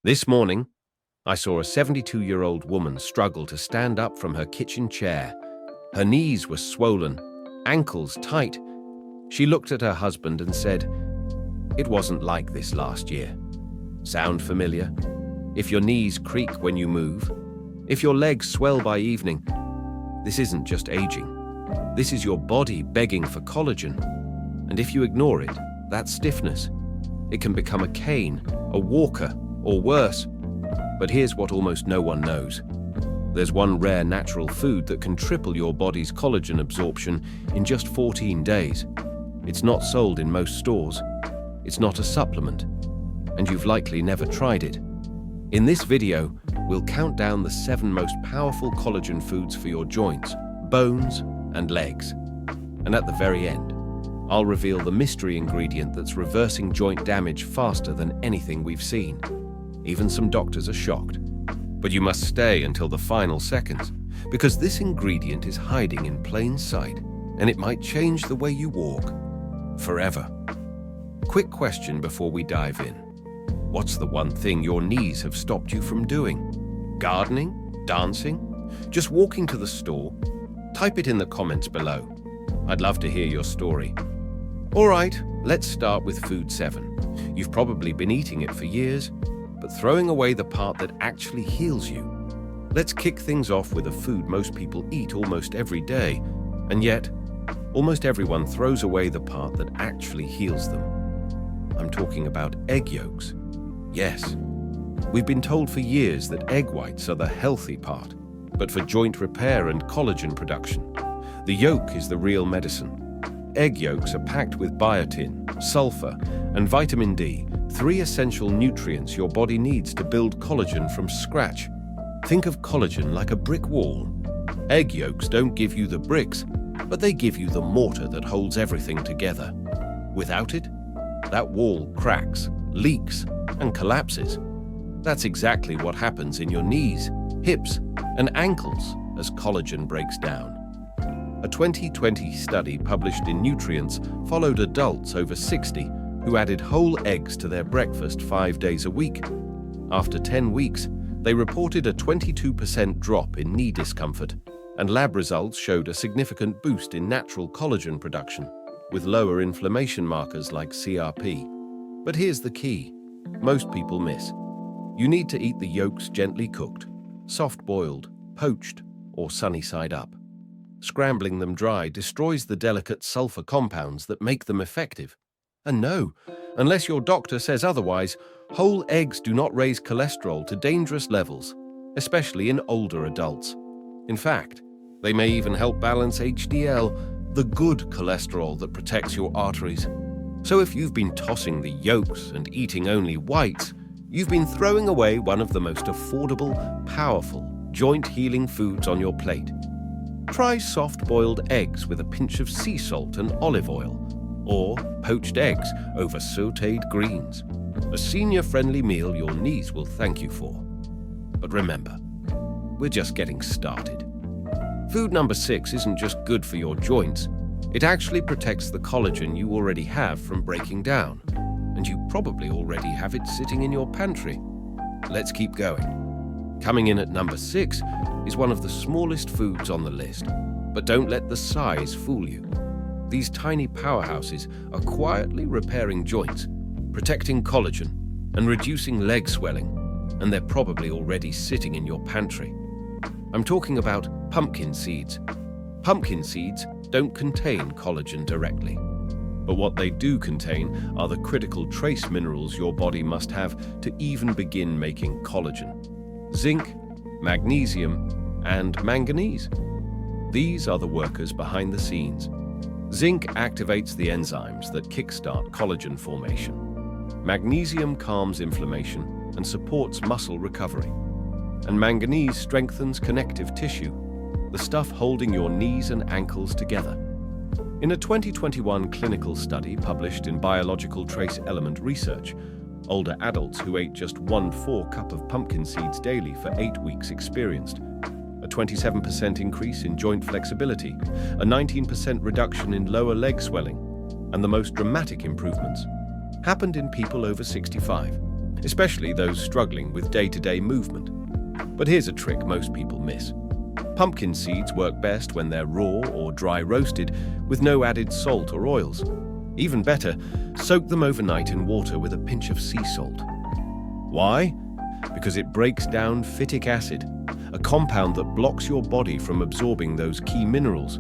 This morning, I saw a 72-year-old woman struggle to stand up from her kitchen chair. Her knees were swollen, ankles tight. She looked at her husband and said, "It wasn't like this last year." Sound familiar? If your knees creak when you move, if your legs swell by evening, this isn't just aging. This is your body begging for collagen. And if you ignore it, that stiffness, it can become a cane, a walker, or worse. But here's what almost no one knows. There's one rare natural food that can triple your body's collagen absorption in just 14 days. It's not sold in most stores. It's not a supplement. And you've likely never tried it. In this video, we'll count down the 7 most powerful collagen foods for your joints, bones, and legs. And at the very end, I'll reveal the mystery ingredient that's reversing joint damage faster than anything we've seen. Even some doctors are shocked. But you must stay until the final seconds, because this ingredient is hiding in plain sight, and it might change the way you walk forever. Quick question before we dive in. What's the one thing your knees have stopped you from doing? Gardening? Dancing? Just walking to the store? Type it in the comments below. I'd love to hear your story. All right, let's start with food 7. You've probably been eating it for years, but throwing away the part that actually heals you. Let's kick things off with a food most people eat almost every day, and yet, almost everyone throws away the part that actually heals them. I'm talking about egg yolks. Yes, we've been told for years that egg whites are the healthy part, but for joint repair and collagen production, the yolk is the real medicine. Egg yolks are packed with biotin, sulfur, and vitamin D, 3 essential nutrients your body needs to build collagen from scratch. Think of collagen like a brick wall. Egg yolks don't give you the bricks, but they give you the mortar that holds everything together. Without it, that wall cracks, leaks, and collapses. That's exactly what happens in your knees, hips, and ankles as collagen breaks down. A 2020 study published in Nutrients followed adults over 60 who added whole eggs to their breakfast 5 days a week. After 10 weeks, they reported a 22% drop in knee discomfort, and lab results showed a significant boost in natural collagen production, with lower inflammation markers like CRP. But here's the key. Most people miss. You need to eat the yolks gently cooked, soft-boiled, poached, or sunny side up. Scrambling them dry destroys the delicate sulfur compounds that make them effective. And no, unless your doctor says otherwise, whole eggs do not raise cholesterol to dangerous levels, especially in older adults. In fact, they may even help balance HDL, the good cholesterol that protects your arteries. So if you've been tossing the yolks and eating only whites, you've been throwing away one of the most affordable, powerful, joint-healing foods on your plate. Try soft-boiled eggs with a pinch of sea salt and olive oil, or poached eggs over sautéed greens. A senior-friendly meal your knees will thank you for. But remember, we're just getting started. Food number 6 isn't just good for your joints. It actually protects the collagen you already have from breaking down, and you probably already have it sitting in your pantry. Let's keep going. Coming in at number 6 is one of the smallest foods on the list, but don't let the size fool you. These tiny powerhouses are quietly repairing joints, protecting collagen, and reducing leg swelling, and they're probably already sitting in your pantry. I'm talking about pumpkin seeds. Pumpkin seeds don't contain collagen directly, but what they do contain are the critical trace minerals your body must have to even begin making collagen: zinc, magnesium, and manganese. These are the workers behind the scenes. Zinc activates the enzymes that kickstart collagen formation. Magnesium calms inflammation and supports muscle recovery. And manganese strengthens connective tissue, the stuff holding your knees and ankles together. In a 2021 clinical study published in Biological Trace Element Research, older adults who ate just 1/4 cup of pumpkin seeds daily for 8 weeks experienced a 27% increase in joint flexibility, a 19% reduction in lower leg swelling, and the most dramatic improvements happened in people over 65. especially those struggling with day-to-day movement. But here's a trick most people miss. Pumpkin seeds work best when they're raw or dry roasted with no added salt or oils. Even better, soak them overnight in water with a pinch of sea salt. Why? Because it breaks down phytic acid, a compound that blocks your body from absorbing those key minerals.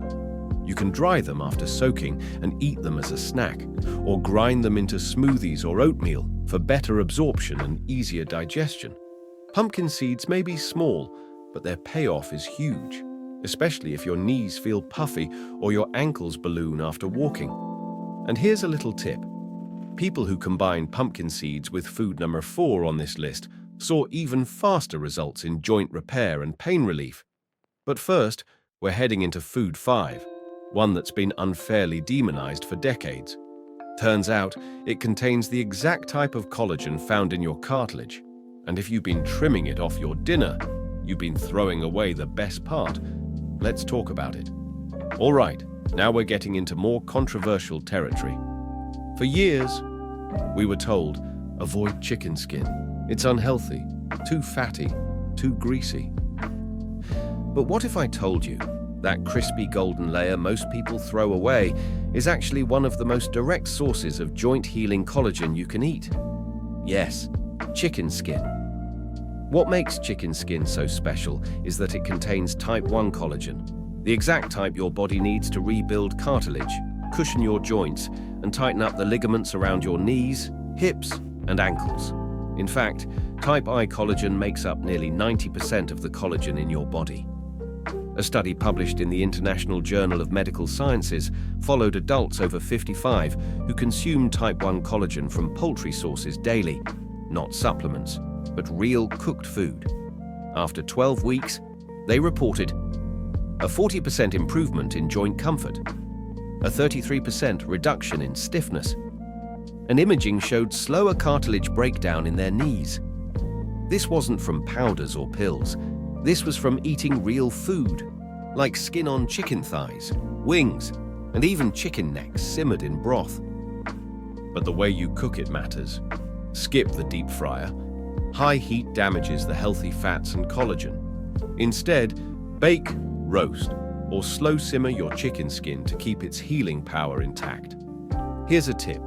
You can dry them after soaking and eat them as a snack, or grind them into smoothies or oatmeal for better absorption and easier digestion. Pumpkin seeds may be small, but their payoff is huge, especially if your knees feel puffy or your ankles balloon after walking. And here's a little tip. People who combine pumpkin seeds with food number 4 on this list saw even faster results in joint repair and pain relief. But first, we're heading into food 5, one that's been unfairly demonized for decades. Turns out, it contains the exact type of collagen found in your cartilage. And if you've been trimming it off your dinner, you've been throwing away the best part. Let's talk about it. All right, now we're getting into more controversial territory. For years, we were told, avoid chicken skin. It's unhealthy, too fatty, too greasy. But what if I told you that crispy golden layer most people throw away is actually one of the most direct sources of joint-healing collagen you can eat? Yes, chicken skin. What makes chicken skin so special is that it contains type 1 collagen, the exact type your body needs to rebuild cartilage, cushion your joints, and tighten up the ligaments around your knees, hips, and ankles. In fact, type I collagen makes up nearly 90% of the collagen in your body. A study published in the International Journal of Medical Sciences followed adults over 55 who consumed type 1 collagen from poultry sources daily, not supplements, but real cooked food. After 12 weeks, they reported a 40% improvement in joint comfort, a 33% reduction in stiffness, and imaging showed slower cartilage breakdown in their knees. This wasn't from powders or pills. This was from eating real food, like skin on chicken thighs, wings, and even chicken necks simmered in broth. But the way you cook it matters. Skip the deep fryer. High heat damages the healthy fats and collagen. Instead, bake, roast, or slow simmer your chicken skin to keep its healing power intact. Here's a tip.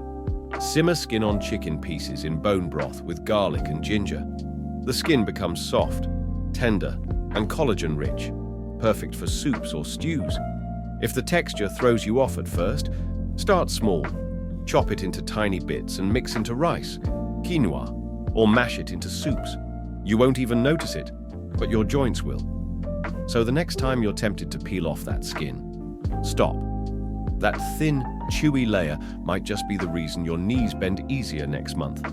Simmer skin-on chicken pieces in bone broth with garlic and ginger. The skin becomes soft, tender, and collagen-rich, perfect for soups or stews. If the texture throws you off at first, start small. Chop it into tiny bits and mix into rice, quinoa, or mash it into soups. You won't even notice it, but your joints will. So the next time you're tempted to peel off that skin, stop. That thin, chewy layer might just be the reason your knees bend easier next month.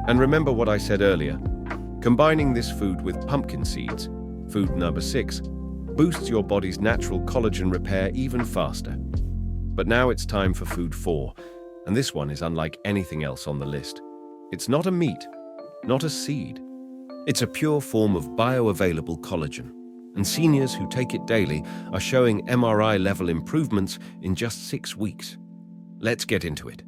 And remember what I said earlier, combining this food with pumpkin seeds, food number 6, boosts your body's natural collagen repair even faster. But now it's time for food 4, and this one is unlike anything else on the list. It's not a meat, not a seed. It's a pure form of bioavailable collagen, and seniors who take it daily are showing MRI-level improvements in just 6 weeks. Let's get into it.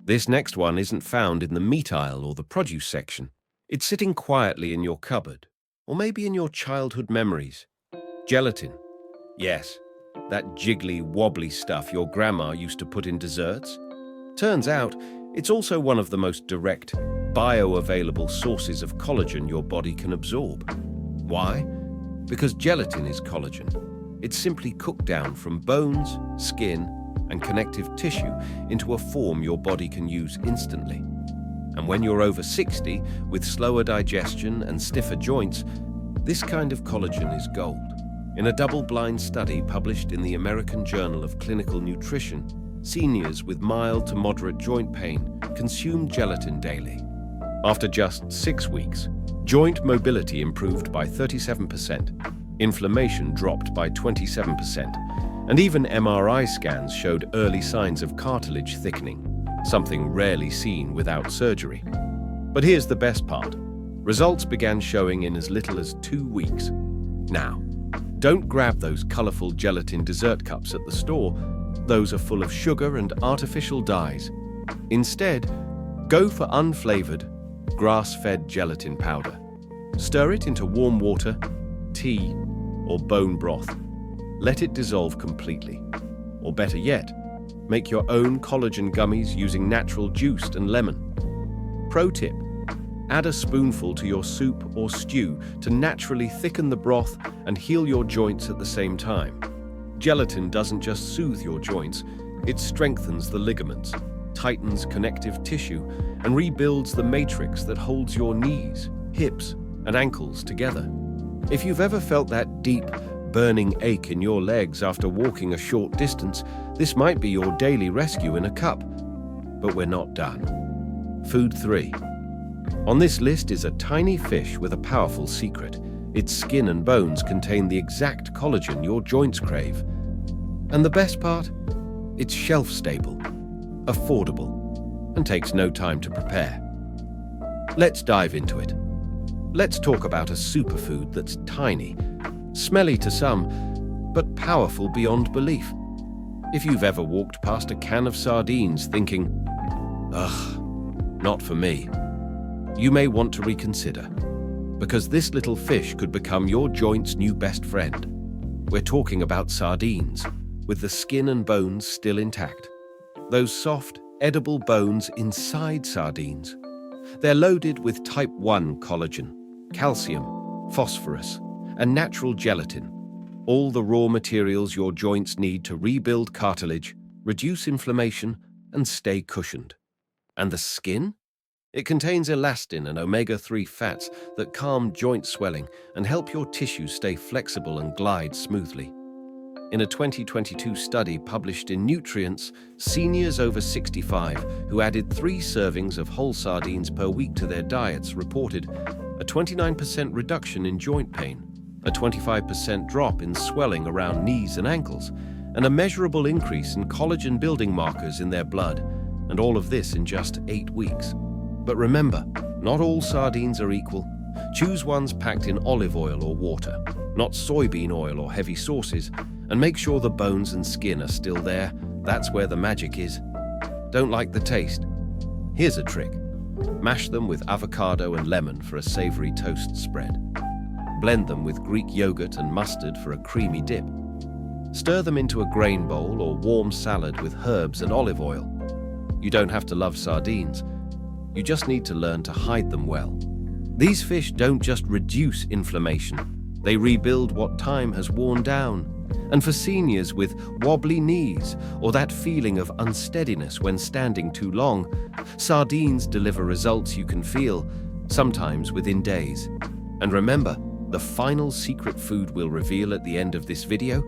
This next one isn't found in the meat aisle or the produce section. It's sitting quietly in your cupboard, or maybe in your childhood memories. Gelatin. Yes, that jiggly, wobbly stuff your grandma used to put in desserts. Turns out, it's also one of the most direct, bioavailable sources of collagen your body can absorb. Why? Because gelatin is collagen. It's simply cooked down from bones, skin, and connective tissue into a form your body can use instantly. And when you're over 60, with slower digestion and stiffer joints, this kind of collagen is gold. In a double-blind study published in the American Journal of Clinical Nutrition, seniors with mild to moderate joint pain consumed gelatin daily. After just 6 weeks, joint mobility improved by 37%, inflammation dropped by 27%, and even MRI scans showed early signs of cartilage thickening, something rarely seen without surgery. But here's the best part. Results began showing in as little as 2 weeks. Now, don't grab those colorful gelatin dessert cups at the store. Those are full of sugar and artificial dyes. Instead, go for unflavored, grass-fed gelatin powder. Stir it into warm water, tea, or bone broth. Let it dissolve completely. Or better yet, make your own collagen gummies using natural juice and lemon. Pro tip: add a spoonful to your soup or stew to naturally thicken the broth and heal your joints at the same time. Gelatin doesn't just soothe your joints, it strengthens the ligaments, tightens connective tissue, and rebuilds the matrix that holds your knees, hips, and ankles together. If you've ever felt that deep, burning ache in your legs after walking a short distance, this might be your daily rescue in a cup. But we're not done. Food 3. On this list is a tiny fish with a powerful secret. Its skin and bones contain the exact collagen your joints crave. And the best part? It's shelf-stable, affordable, and takes no time to prepare. Let's dive into it. Let's talk about a superfood that's tiny, smelly to some, but powerful beyond belief. If you've ever walked past a can of sardines thinking, "Ugh, not for me," you may want to reconsider, because this little fish could become your joint's new best friend. We're talking about sardines, with the skin and bones still intact. Those soft, edible bones inside sardines. They're loaded with type 1 collagen, calcium, phosphorus, and natural gelatin, all the raw materials your joints need to rebuild cartilage, reduce inflammation, and stay cushioned. And the skin? It contains elastin and omega-3 fats that calm joint swelling and help your tissues stay flexible and glide smoothly. In a 2022 study published in Nutrients, seniors over 65 who added 3 servings of whole sardines per week to their diets reported a 29% reduction in joint pain, a 25% drop in swelling around knees and ankles, and a measurable increase in collagen-building markers in their blood, and all of this in just 8 weeks. But remember, not all sardines are equal. Choose ones packed in olive oil or water, not soybean oil or heavy sauces, and make sure the bones and skin are still there. That's where the magic is. Don't like the taste? Here's a trick. Mash them with avocado and lemon for a savory toast spread. Blend them with Greek yogurt and mustard for a creamy dip. Stir them into a grain bowl or warm salad with herbs and olive oil. You don't have to love sardines. You just need to learn to hide them well. These fish don't just reduce inflammation. They rebuild what time has worn down. And for seniors with wobbly knees or that feeling of unsteadiness when standing too long, sardines deliver results you can feel, sometimes within days. And remember, the final secret food we'll reveal at the end of this video,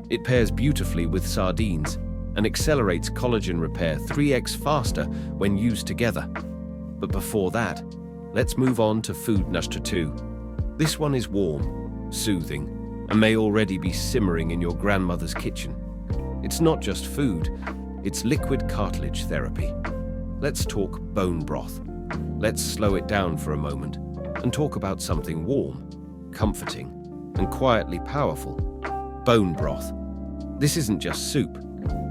it pairs beautifully with sardines and accelerates collagen repair 3x faster when used together. But before that, let's move on to food number 2. This one is warm, soothing, and may already be simmering in your grandmother's kitchen. It's not just food, it's liquid cartilage therapy. Let's talk bone broth. Let's slow it down for a moment and talk about something warm, comforting, and quietly powerful. Bone broth. This isn't just soup.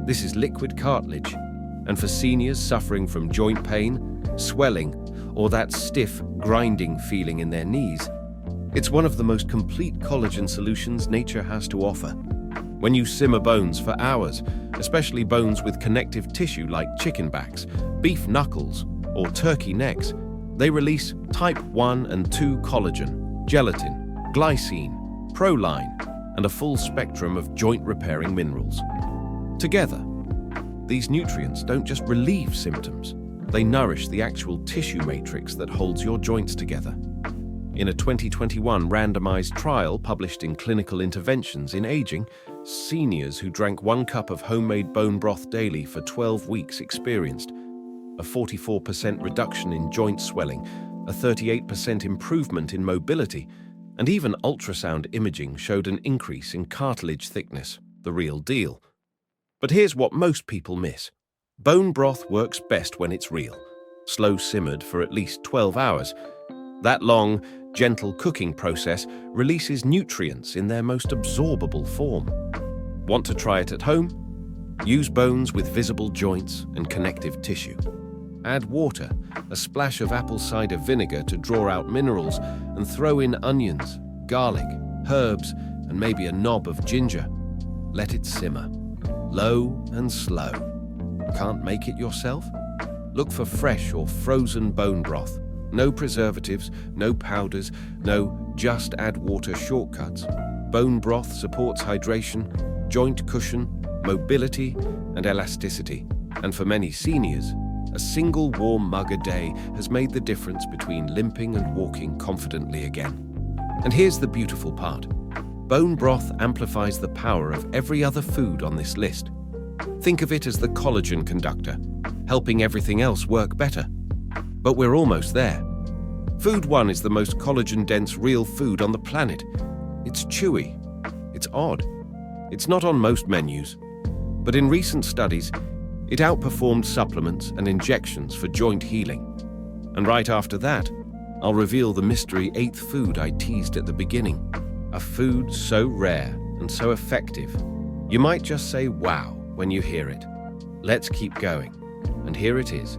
This is liquid cartilage. And for seniors suffering from joint pain, swelling, or that stiff, grinding feeling in their knees, it's one of the most complete collagen solutions nature has to offer. When you simmer bones for hours, especially bones with connective tissue like chicken backs, beef knuckles, or turkey necks, they release type 1 and 2 collagen, gelatin, glycine, proline, and a full spectrum of joint-repairing minerals. Together, these nutrients don't just relieve symptoms, they nourish the actual tissue matrix that holds your joints together. In a 2021 randomized trial published in Clinical Interventions in Aging, seniors who drank 1 cup of homemade bone broth daily for 12 weeks experienced a 44% reduction in joint swelling, a 38% improvement in mobility, and even ultrasound imaging showed an increase in cartilage thickness, the real deal. But here's what most people miss. Bone broth works best when it's real, slow simmered for at least 12 hours. That long, gentle cooking process releases nutrients in their most absorbable form. Want to try it at home? Use bones with visible joints and connective tissue. Add water, a splash of apple cider vinegar to draw out minerals, and throw in onions, garlic, herbs, and maybe a knob of ginger. Let it simmer, low and slow. Can't make it yourself? Look for fresh or frozen bone broth. No preservatives, no powders, no just add water shortcuts. Bone broth supports hydration, joint cushion, mobility, and elasticity. And for many seniors, a single warm mug a day has made the difference between limping and walking confidently again. And here's the beautiful part. Bone broth amplifies the power of every other food on this list. Think of it as the collagen conductor, helping everything else work better. But we're almost there. Food 1 is the most collagen-dense real food on the planet. It's chewy. It's odd. It's not on most menus. But in recent studies, it outperformed supplements and injections for joint healing. And right after that, I'll reveal the mystery 8th food I teased at the beginning. A food so rare and so effective, you might just say wow when you hear it. Let's keep going. And here it is,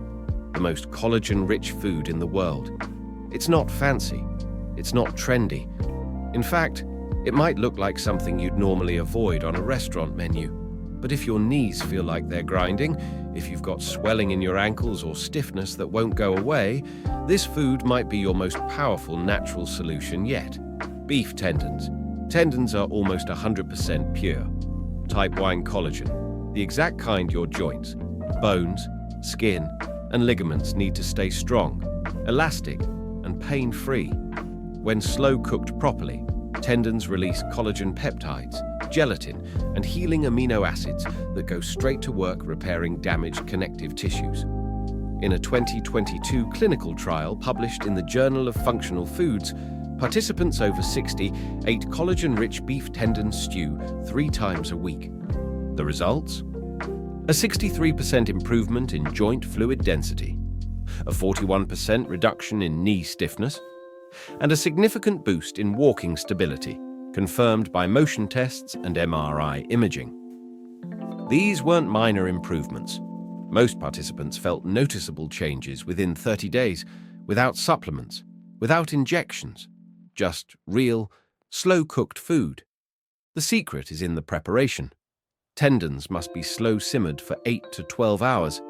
the most collagen-rich food in the world. It's not fancy. It's not trendy. In fact, it might look like something you'd normally avoid on a restaurant menu. But if your knees feel like they're grinding, if you've got swelling in your ankles or stiffness that won't go away, this food might be your most powerful natural solution yet. Beef tendons. Tendons are almost 100% pure. Type 1 collagen, the exact kind your joints, bones, skin, and ligaments need to stay strong, elastic, and pain-free. When slow-cooked properly, tendons release collagen peptides, gelatin, and healing amino acids that go straight to work repairing damaged connective tissues. In a 2022 clinical trial published in the Journal of Functional Foods, participants over 60 ate collagen-rich beef tendon stew 3 times a week. The results? A 63% improvement in joint fluid density, a 41% reduction in knee stiffness, and a significant boost in walking stability, confirmed by motion tests and MRI imaging. These weren't minor improvements. Most participants felt noticeable changes within 30 days, without supplements, without injections, just real, slow-cooked food. The secret is in the preparation. Tendons must be slow-simmered for 8 to 12 hours.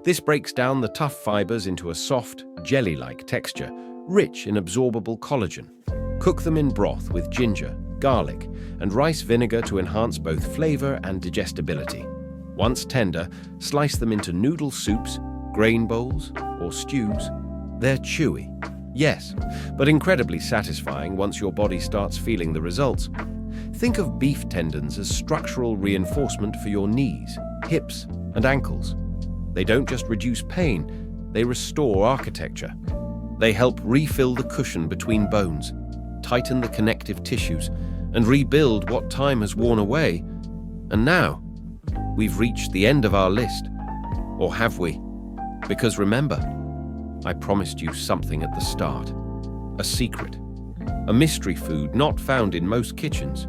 This breaks down the tough fibers into a soft, jelly-like texture, rich in absorbable collagen. Cook them in broth with ginger, garlic, and rice vinegar to enhance both flavor and digestibility. Once tender, slice them into noodle soups, grain bowls, or stews. They're chewy, yes, but incredibly satisfying once your body starts feeling the results. Think of beef tendons as structural reinforcement for your knees, hips, and ankles. They don't just reduce pain, they restore architecture. They help refill the cushion between bones, tighten the connective tissues, and rebuild what time has worn away. And now, we've reached the end of our list. Or have we? Because remember, I promised you something at the start. A secret. A mystery food not found in most kitchens,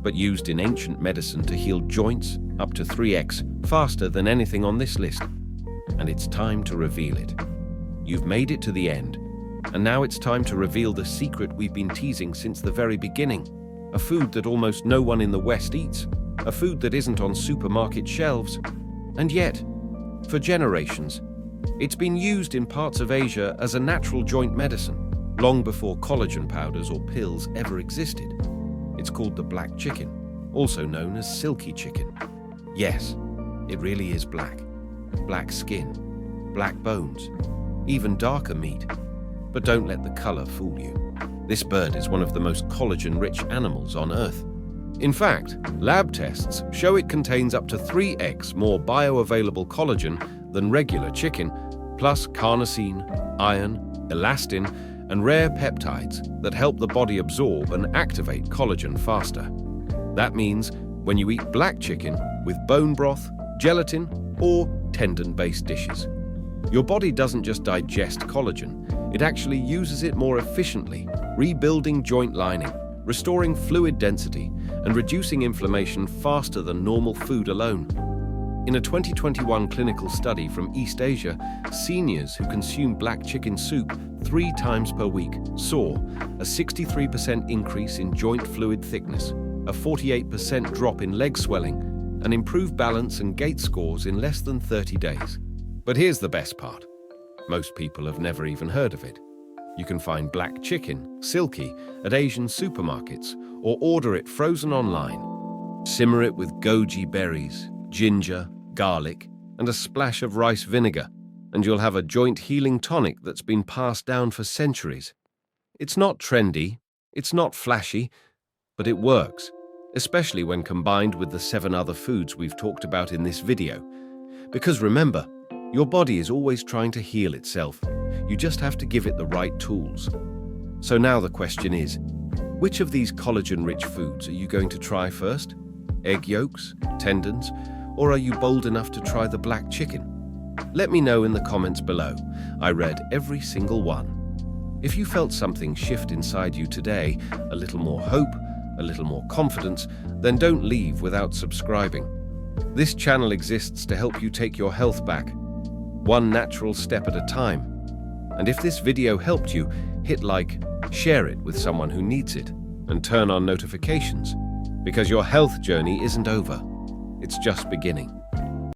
but used in ancient medicine to heal joints up to 3x faster than anything on this list. And it's time to reveal it. You've made it to the end, and now it's time to reveal the secret we've been teasing since the very beginning. A food that almost no one in the West eats, a food that isn't on supermarket shelves. And yet, for generations, it's been used in parts of Asia as a natural joint medicine, long before collagen powders or pills ever existed. It's called the black chicken, also known as silky chicken. Yes, it really is black. Black skin, black bones, even darker meat. But don't let the color fool you. This bird is one of the most collagen-rich animals on Earth. In fact, lab tests show it contains up to 3x more bioavailable collagen than regular chicken, plus carnosine, iron, elastin, and rare peptides that help the body absorb and activate collagen faster. That means when you eat black chicken with bone broth, gelatin, or tendon-based dishes, your body doesn't just digest collagen, it actually uses it more efficiently, rebuilding joint lining, restoring fluid density, and reducing inflammation faster than normal food alone. In a 2021 clinical study from East Asia, seniors who consume black chicken soup 3 times per week saw a 63% increase in joint fluid thickness, a 48% drop in leg swelling, and improved balance and gait scores in less than 30 days. But here's the best part. Most people have never even heard of it. You can find black chicken, silky, at Asian supermarkets or order it frozen online. Simmer it with goji berries, ginger, garlic, and a splash of rice vinegar, and you'll have a joint healing tonic that's been passed down for centuries. It's not trendy, it's not flashy, but it works, especially when combined with the 7 other foods we've talked about in this video. Because remember, your body is always trying to heal itself. You just have to give it the right tools. So now the question is, which of these collagen-rich foods are you going to try first? Egg yolks, tendons, or are you bold enough to try the black chicken? Let me know in the comments below. I read every single one. If you felt something shift inside you today, a little more hope, a little more confidence, then don't leave without subscribing. This channel exists to help you take your health back, one natural step at a time. And if this video helped you, hit like, share it with someone who needs it, and turn on notifications, because your health journey isn't over. It's just beginning.